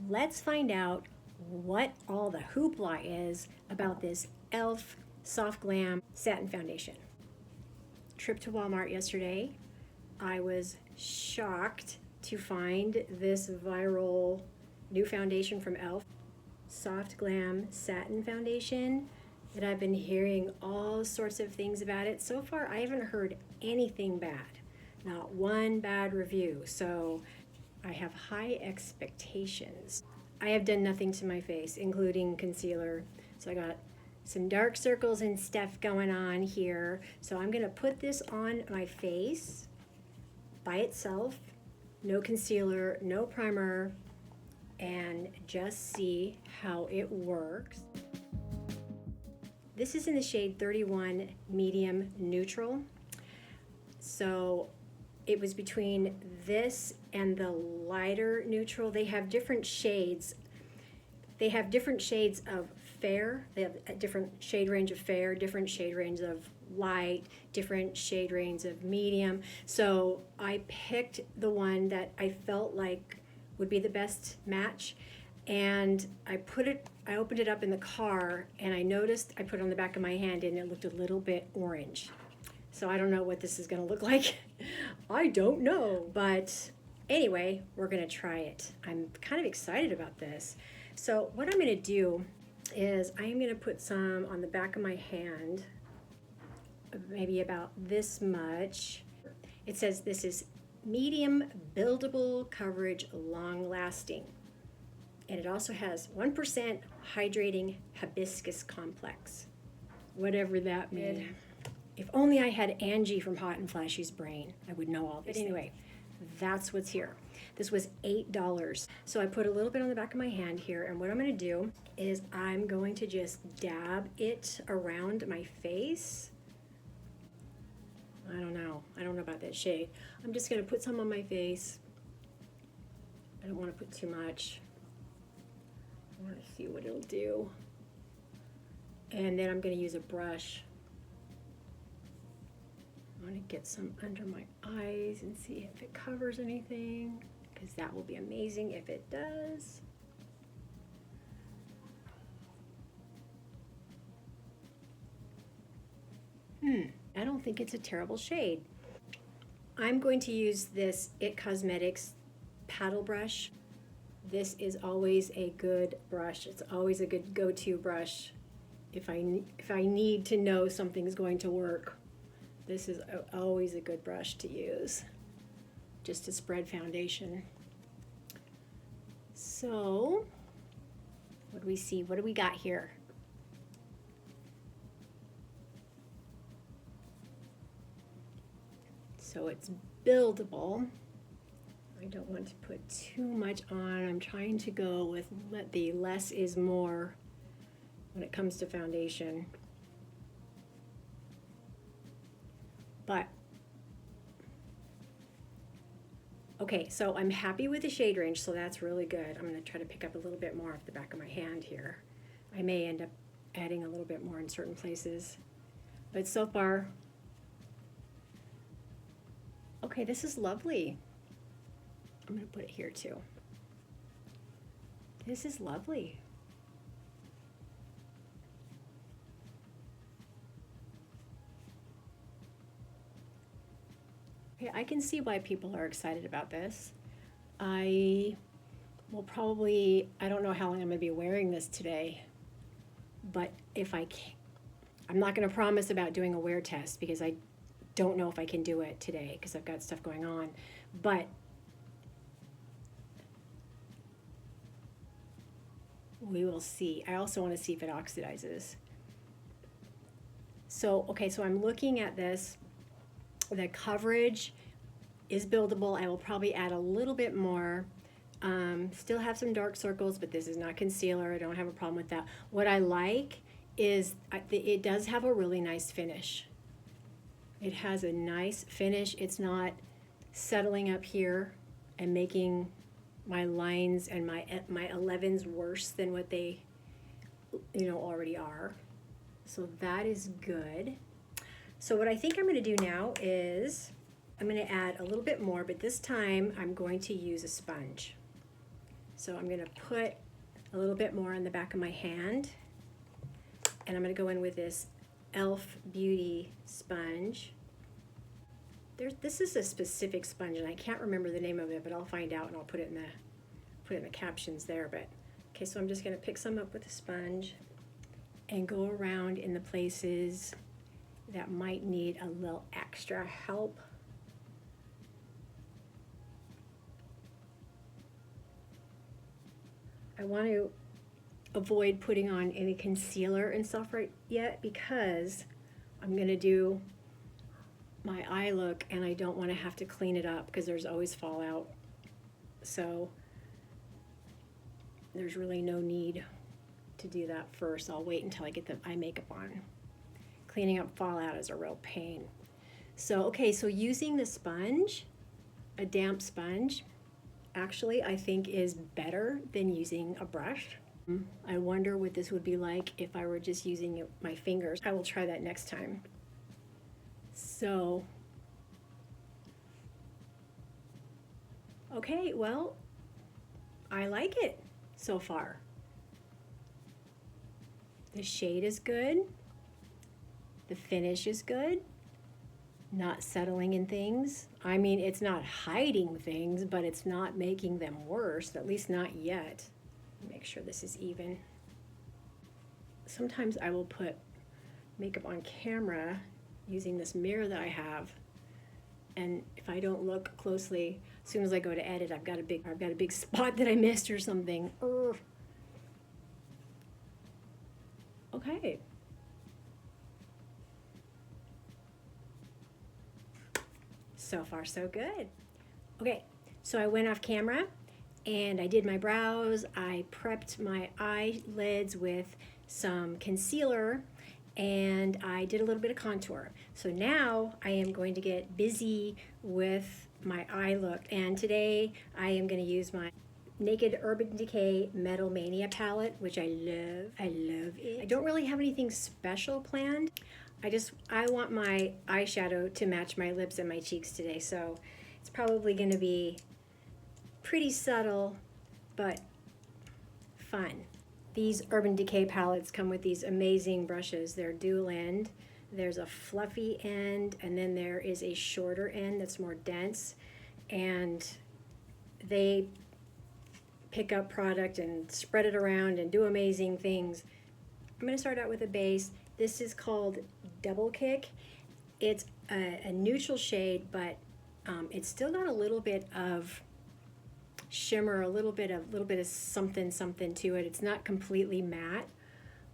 let's find out what all the hoopla is about this e.l.f. Soft Glam Satin Foundation. Trip to Walmart yesterday. I was shocked to find this viral new foundation from e.l.f. Soft Glam Satin Foundation that I've been hearing all sorts of things about it. So far, I haven't heard anything bad, not one bad review. So I have high expectations. I have done nothing to my face, including concealer. So I got some dark circles and stuff going on here. So I'm gonna put this on my face by itself, no concealer, no primer, and just see how it works. This is in the shade 31 Medium Neutral. So it was between this and the lighter neutral. They have different shades. They have different shades of fair. They have a different shade range of fair, different shade range of light, different shade range of medium. So I picked the one that I felt like would be the best match. And I opened it up in the car, and I noticed I put it on the back of my hand and it looked a little bit orange. So I don't know what this is gonna look like. I don't know, but anyway, we're gonna try it. I'm kind of excited about this. So what I'm gonna do is I'm gonna put some on the back of my hand, maybe about this much. It says this is medium buildable coverage, long lasting. And it also has 1% hydrating hibiscus complex, whatever that means. If only I had Angie from Hot and Flashy's brain, I would know all this. But anyway, that's what's here. This was $8. So I put a little bit on the back of my hand here, and what I'm gonna do is I'm going to just dab it around my face. I don't know about that shade. I'm just gonna put some on my face. I don't wanna put too much. I wanna see what it'll do. And then I'm gonna use a brush. I want to get some under my eyes and see if it covers anything, because that will be amazing if it does. I don't think it's a terrible shade. I'm going to use this IT Cosmetics paddle brush. This is always a good brush. It's always a good go-to brush if I need to know something's going to work. This is always a good brush to use, just to spread foundation. So, what do we see? What do we got here? So it's buildable. I don't want to put too much on. I'm trying to go with the less is more when it comes to foundation. But, okay, so I'm happy with the shade range, so that's really good. I'm gonna try to pick up a little bit more off the back of my hand here. I may end up adding a little bit more in certain places, but so far, okay, this is lovely. I'm gonna put it here too. This is lovely. Okay, I can see why people are excited about this. I will probably, I don't know how long I'm gonna be wearing this today, but if I can, I'm not gonna promise about doing a wear test because I don't know if I can do it today because I've got stuff going on, but we will see. I also wanna see if it oxidizes. So, okay, so I'm looking at this. The coverage is buildable. I will probably add a little bit more. Still have some dark circles, but this is not concealer. I don't have a problem with that. What I like is it does have a really nice finish. It has a nice finish. It's not settling up here and making my lines and my 11s worse than what they already are. So that is good. So what I think I'm going to do now is I'm going to add a little bit more, but this time I'm going to use a sponge. So I'm going to put a little bit more on the back of my hand, and I'm going to go in with this e.l.f. Beauty sponge. This is a specific sponge, and I can't remember the name of it, but I'll find out and I'll put it in the captions there. But okay, so I'm just going to pick some up with a sponge and go around in the places that might need a little extra help. I want to avoid putting on any concealer and stuff right yet because I'm going to do my eye look and I don't want to have to clean it up because there's always fallout. So there's really no need to do that first. I'll wait until I get the eye makeup on. Cleaning up fallout is a real pain. So, okay, so using the sponge, a damp sponge, actually I think is better than using a brush. I wonder what this would be like if I were just using my fingers. I will try that next time. So, okay, well, I like it so far. The shade is good. The finish is good. Not settling in things. I mean, it's not hiding things, but it's not making them worse, at least not yet. Make sure this is even. Sometimes I will put makeup on camera using this mirror that I have, and if I don't look closely, as soon as I go to edit, I've got a big spot that I missed or something. Okay. So far, so good. Okay, so I went off camera and I did my brows. I prepped my eyelids with some concealer and I did a little bit of contour. So now I am going to get busy with my eye look. And today I am going to use my Naked Urban Decay Metal Mania palette, which I love. I love it. I don't really have anything special planned. I want my eyeshadow to match my lips and my cheeks today, so it's probably going to be pretty subtle, but fun. These Urban Decay palettes come with these amazing brushes. They're dual end. There's a fluffy end, and then there is a shorter end that's more dense, and they pick up product and spread it around and do amazing things. I'm going to start out with a base. This is called Double Kick. It's a neutral shade, but it's still got a little bit of shimmer, a little bit of something to it. It's not completely matte,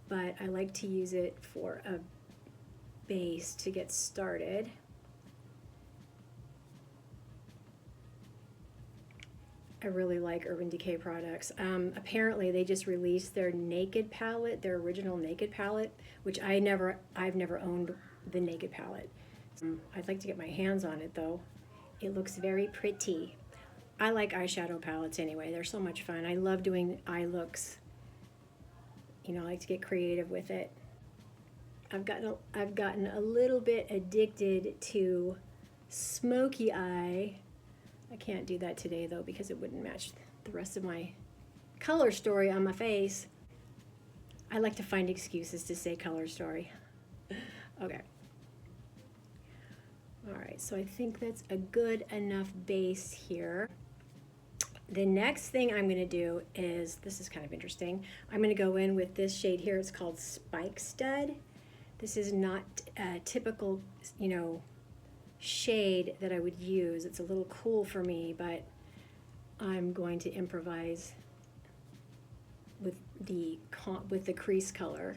but I like to use it for a base to get started. I really like Urban Decay products. Apparently they just released their Naked palette, their original Naked palette, which I've never owned the Naked palette. I'd like to get my hands on it though. It looks very pretty. I like eyeshadow palettes anyway. They're so much fun. I love doing eye looks. You know, I like to get creative with it. I've gotten a little bit addicted to smoky eye. I can't do that today though because it wouldn't match the rest of my color story on my face. I like to find excuses to say color story. Okay. All right, so I think that's a good enough base here. The next thing I'm going to do is, this is kind of interesting, I'm going to go in with this shade here. It's called Spike Stud. This is not a typical, you know, shade that I would use. It's a little cool for me, but I'm going to improvise with the crease color.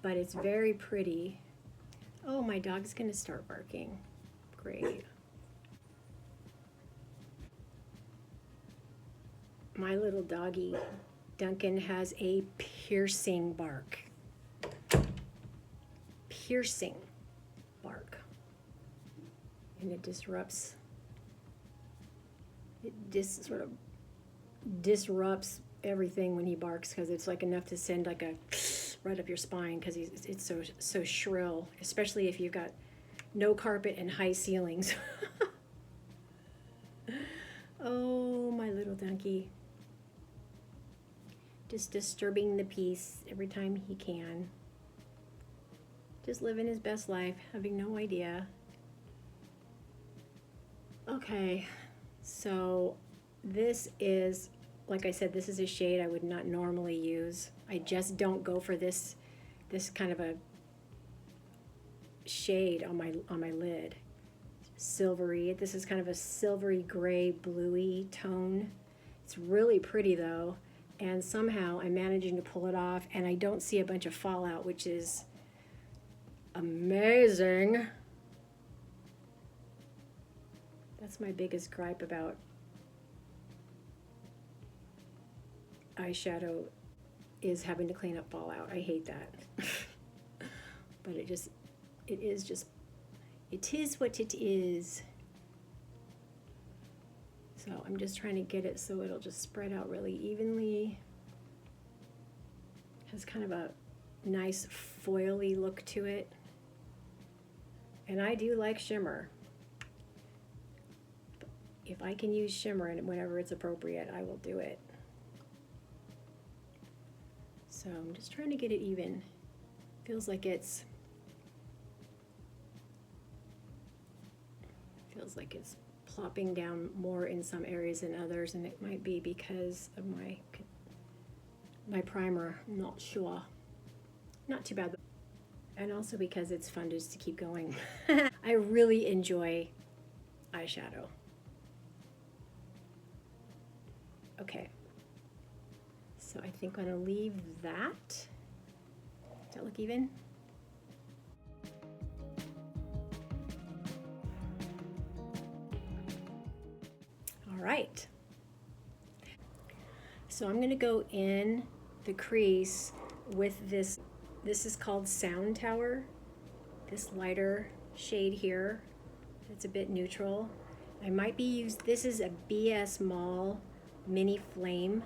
But it's very pretty. Oh, my dog's gonna start barking. Great. My little doggy, Duncan, has a piercing bark. Piercing bark. And it disrupts, sort of disrupts everything when he barks because it's like enough to send like a right up your spine because it's so shrill, especially if you've got no carpet and high ceilings. Oh, my little donkey. just disturbing the peace every time he can. Just living his best life, having no idea. Okay, so this is, like I said, this is a shade I would not normally use. I just don't go for this kind of a shade on my lid. Silvery. This is kind of a silvery gray bluey tone. It's really pretty though, and somehow I'm managing to pull it off, and I don't see a bunch of fallout, which is amazing. That's my biggest gripe about eyeshadow, is having to clean up fallout. I hate that. But it is what it is. So I'm just trying to get it so it'll just spread out really evenly. Has kind of a nice foily look to it. And I do like shimmer. If I can use shimmer and whenever it's appropriate, I will do it. So I'm just trying to get it even. Feels like it's plopping down more in some areas than others, and it might be because of my primer. I'm not sure. Not too bad. And also because it's fun just to keep going. I really enjoy eyeshadow. Okay. So I think I'm gonna leave that. Does that look even? All right. So I'm gonna go in the crease with this. This is called Sound Tower. This lighter shade here. It's a bit neutral. I might be this is a BS Mall Mini Flame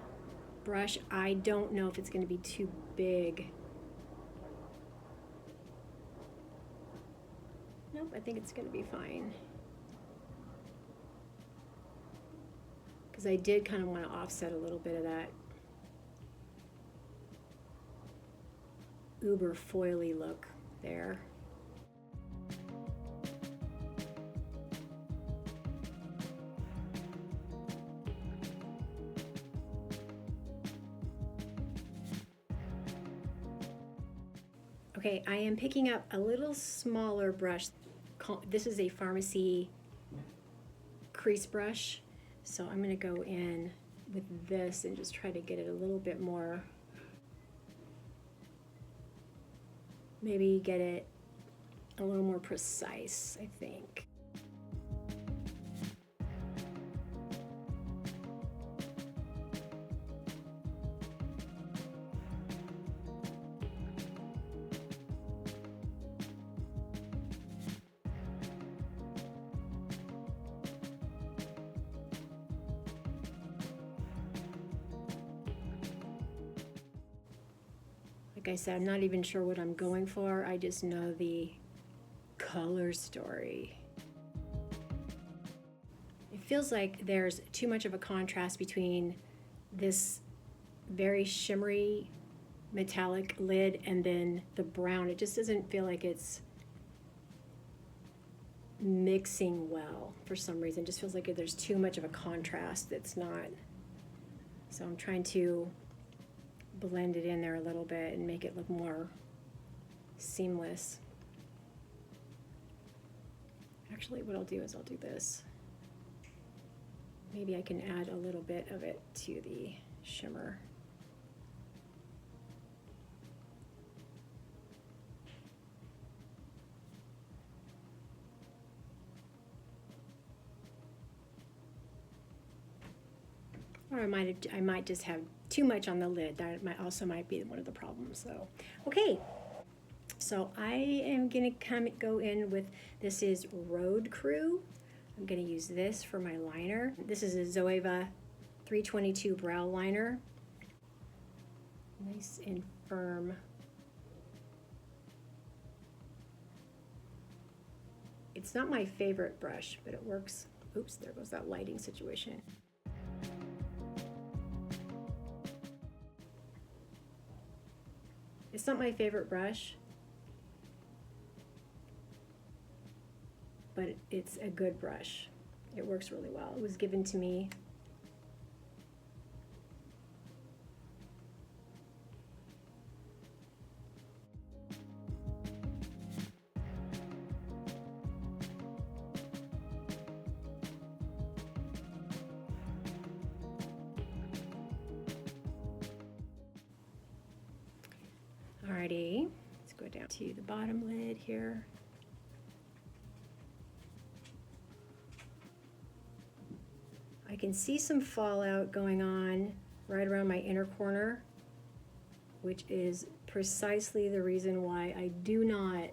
brush. I don't know if it's going to be too big. Nope, I think it's going to be fine. Because I did kind of want to offset a little bit of that uber foily look there. Okay, I am picking up a little smaller brush. This is a Pharmacy crease brush. So I'm gonna go in with this and just try to get it a little bit more, maybe get it a little more precise, I think. Like I said, I'm not even sure what I'm going for. I just know the color story. It feels like there's too much of a contrast between this very shimmery metallic lid and then the brown. It just doesn't feel like it's mixing well for some reason. It just feels like there's too much of a contrast that's not. So I'm trying to blend it in there a little bit and make it look more seamless. Actually, what I'll do is I'll do this. Maybe I can add a little bit of it to the shimmer. Or I might just have too much on the lid. That might be one of the problems. So, okay. So I am gonna go in with, this is Road Crew. I'm gonna use this for my liner. This is a Zoeva 322 brow liner. Nice and firm. It's not my favorite brush, but it works. Oops, there goes that lighting situation. It's not my favorite brush, but it's a good brush. It works really well. It was given to me. Alrighty, let's go down to the bottom lid here. I can see some fallout going on right around my inner corner, which is precisely the reason why I do not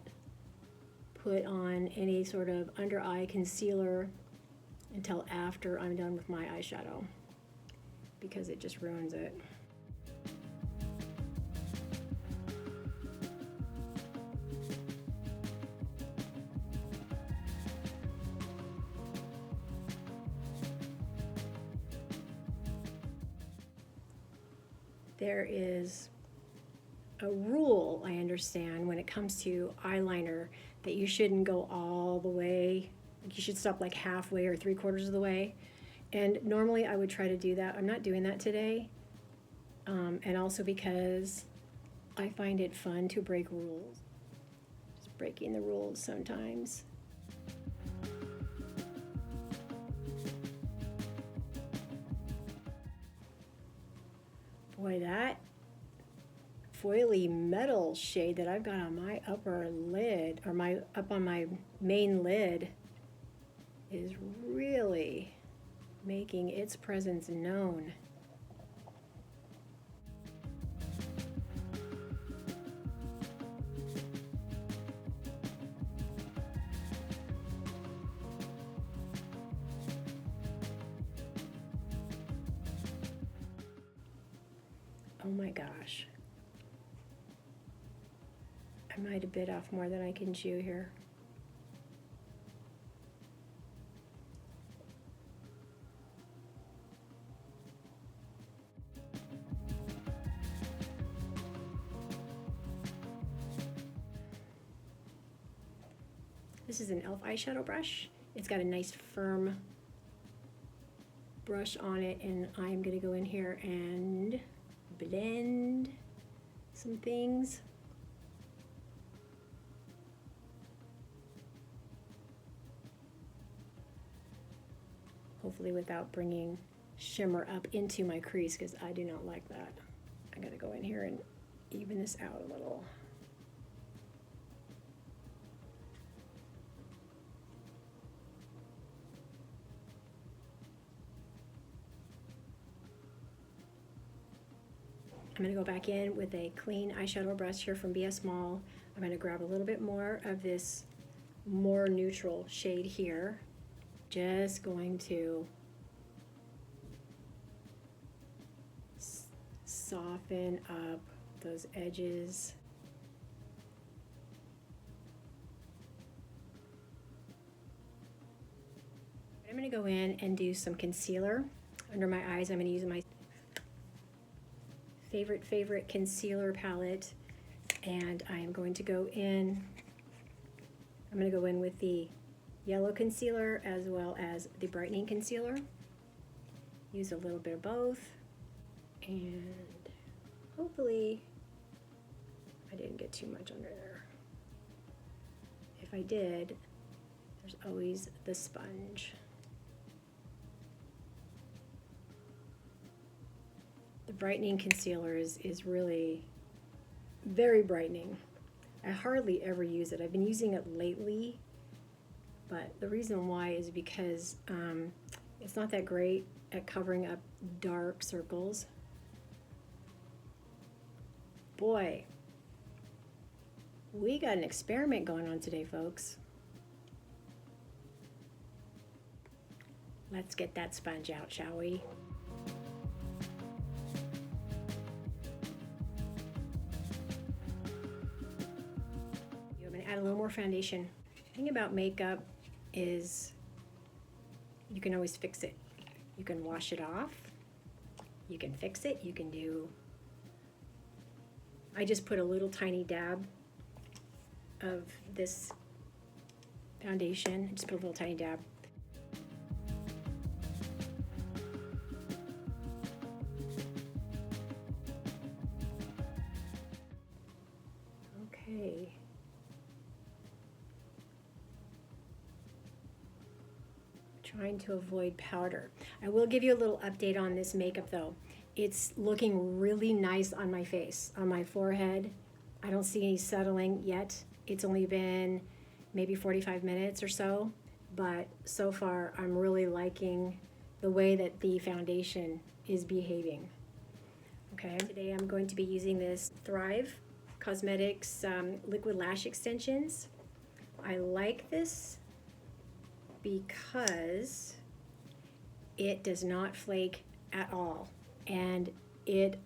put on any sort of under eye concealer until after I'm done with my eyeshadow, because it just ruins it. There is a rule, I understand, when it comes to eyeliner, that you shouldn't go all the way. You should stop like halfway or 3/4 of the way. And normally I would try to do that. I'm not doing that today. And also because I find it fun to break rules. Just breaking the rules sometimes. Boy, that foily metal shade that I've got on my upper lid, or up on my main lid, is really making its presence known. Oh my gosh. I might have bit off more than I can chew here. This is an e.l.f. eyeshadow brush. It's got a nice firm brush on it, and I'm gonna go in here and blend some things. Hopefully without bringing shimmer up into my crease, because I do not like that. I gotta go in here and even this out a little. I'm going to go back in with a clean eyeshadow brush here from BS Mall. I'm going to grab a little bit more of this more neutral shade here. Just going to soften up those edges. I'm going to go in and do some concealer under my eyes. I'm going to use my favorite concealer palette, and I am going to go in. I'm going to go in with the yellow concealer as well as the brightening concealer. Use a little bit of both, and hopefully I didn't get too much under there. If I did, there's always the sponge. The brightening concealer is really very brightening. I hardly ever use it. I've been using it lately, but the reason why is because it's not that great at covering up dark circles. Boy, we got an experiment going on today, folks. Let's get that sponge out, shall we? Add a little more foundation. The thing about makeup is you can always fix it. You can wash it off, you can fix it, you can do I just put a little tiny dab of this foundation. Just put a little tiny dab. Okay. Trying to avoid powder. I will give you a little update on this makeup though. It's looking really nice on my face, on my forehead. I don't see any settling yet. It's only been maybe 45 minutes or so, but so far I'm really liking the way that the foundation is behaving. Okay, today I'm going to be using this Thrive Cosmetics liquid lash extensions. I like this because it does not flake at all, and it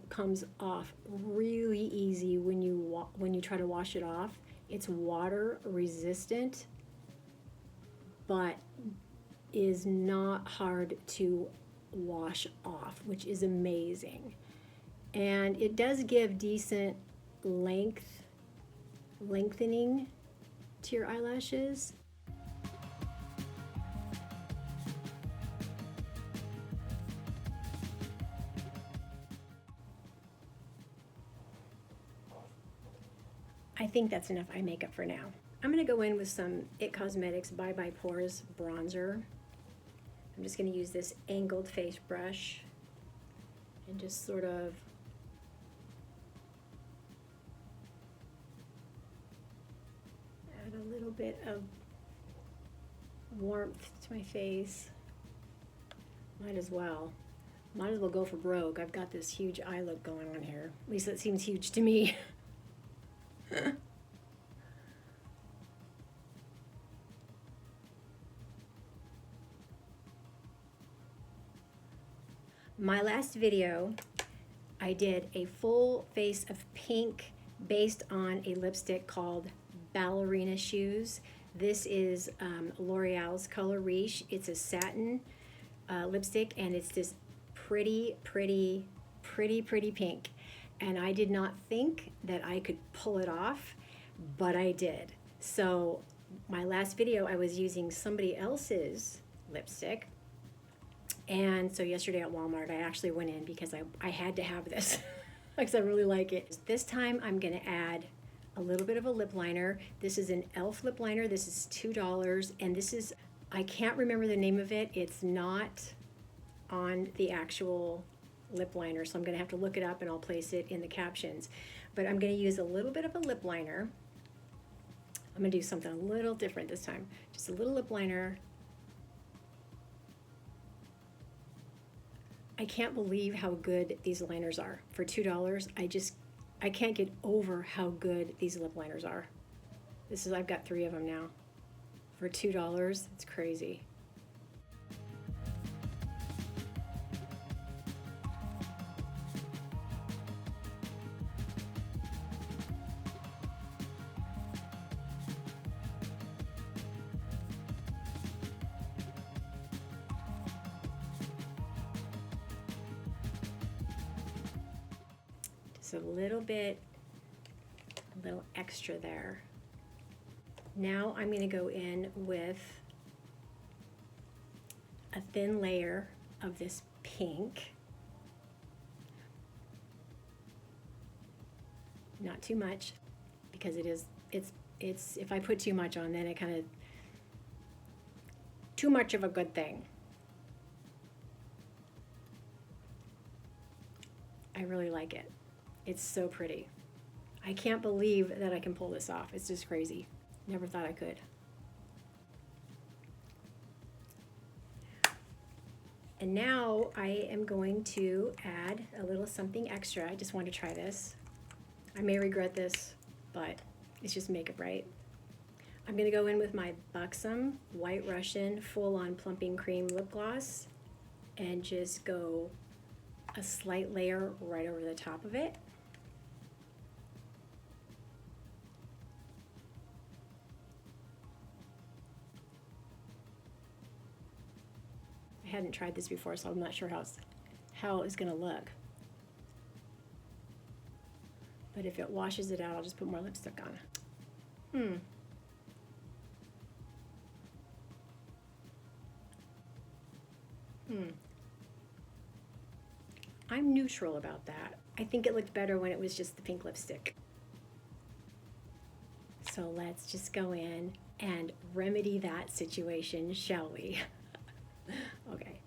comes off really easy when you try to wash it off. It's water resistant, but is not hard to wash off, which is amazing. And it does give decent lengthening to your eyelashes. I think that's enough eye makeup for now. I'm going to go in with some IT Cosmetics Bye Bye Pores bronzer. I'm just going to use this angled face brush and just sort of add a little bit of warmth to my face. Might as well go for broke. I've got this huge eye look going on here. At least it seems huge to me. My last video, I did a full face of pink based on a lipstick called Ballerina Shoes. This is L'Oreal's Color Riche. It's a satin lipstick, and it's this pretty pink. And I did not think that I could pull it off, but I did. So my last video, I was using somebody else's lipstick. And so yesterday at Walmart, I actually went in because I had to have this because I really like it. This time I'm gonna add a little bit of a lip liner. This is an e.l.f. lip liner. This is $2, and this is, I can't remember the name of it. It's not on the actual lip liner, so I'm gonna have to look it up and I'll place it in the captions. But I'm gonna use a little bit of a lip liner. I'm gonna do something a little different this time. Just a little lip liner. I can't believe how good these liners are. For $2, I can't get over how good these lip liners are. I've got 3 of them now. For $2, it's crazy. Just a little extra there. Now I'm going to go in with a thin layer of this pink. Not too much, because it's if I put too much on, then it kind of too much of a good thing. I really like it. It's so pretty. I can't believe that I can pull this off. It's just crazy. Never thought I could. And now I am going to add a little something extra. I just want to try this. I may regret this, but it's just makeup, right? I'm going to go in with my Buxom White Russian Full-On Plumping Cream Lip Gloss and just go a slight layer right over the top of it. I hadn't tried this before, so I'm not sure how it's going to look. But if it washes it out, I'll just put more lipstick on. I'm neutral about that. I think it looked better when it was just the pink lipstick. So let's just go in and remedy that situation, shall we? Okay.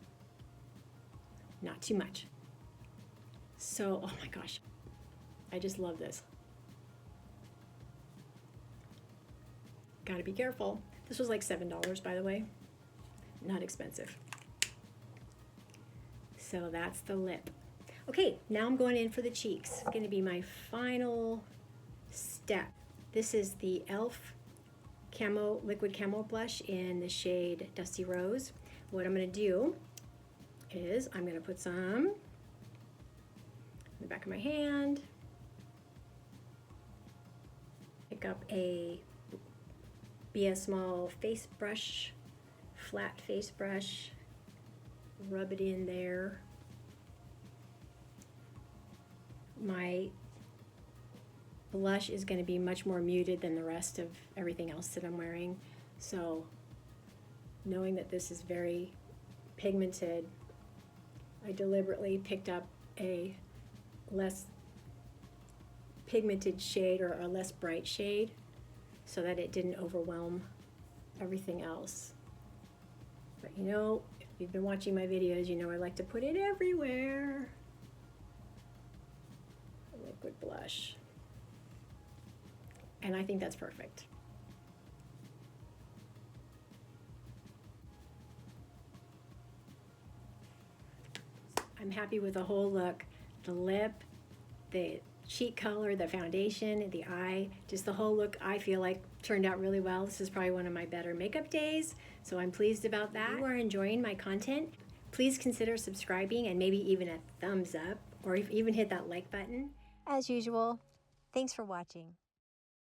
Not too much. So, oh my gosh, I just love this. Gotta be careful. This was like $7, by the way. Not expensive. So that's the lip. Okay, now I'm going in for the cheeks. It's gonna be my final step. This is the e.l.f. Camo Liquid Camo Blush in the shade Dusty Rose. What I'm gonna do is I'm gonna put some in the back of my hand. Pick up a small face brush, flat face brush, rub it in there. My blush is going to be much more muted than the rest of everything else that I'm wearing. So knowing that this is very pigmented, I deliberately picked up a less pigmented shade or a less bright shade so that it didn't overwhelm everything else. But you know, if you've been watching my videos, you know I like to put it everywhere. Liquid blush. And I think that's perfect. I'm happy with the whole look. The lip, the cheek color, the foundation, the eye, just the whole look I feel like turned out really well. This is probably one of my better makeup days, so I'm pleased about that. If you are enjoying my content, please consider subscribing and maybe even a thumbs up, or even hit that like button. As usual, thanks for watching.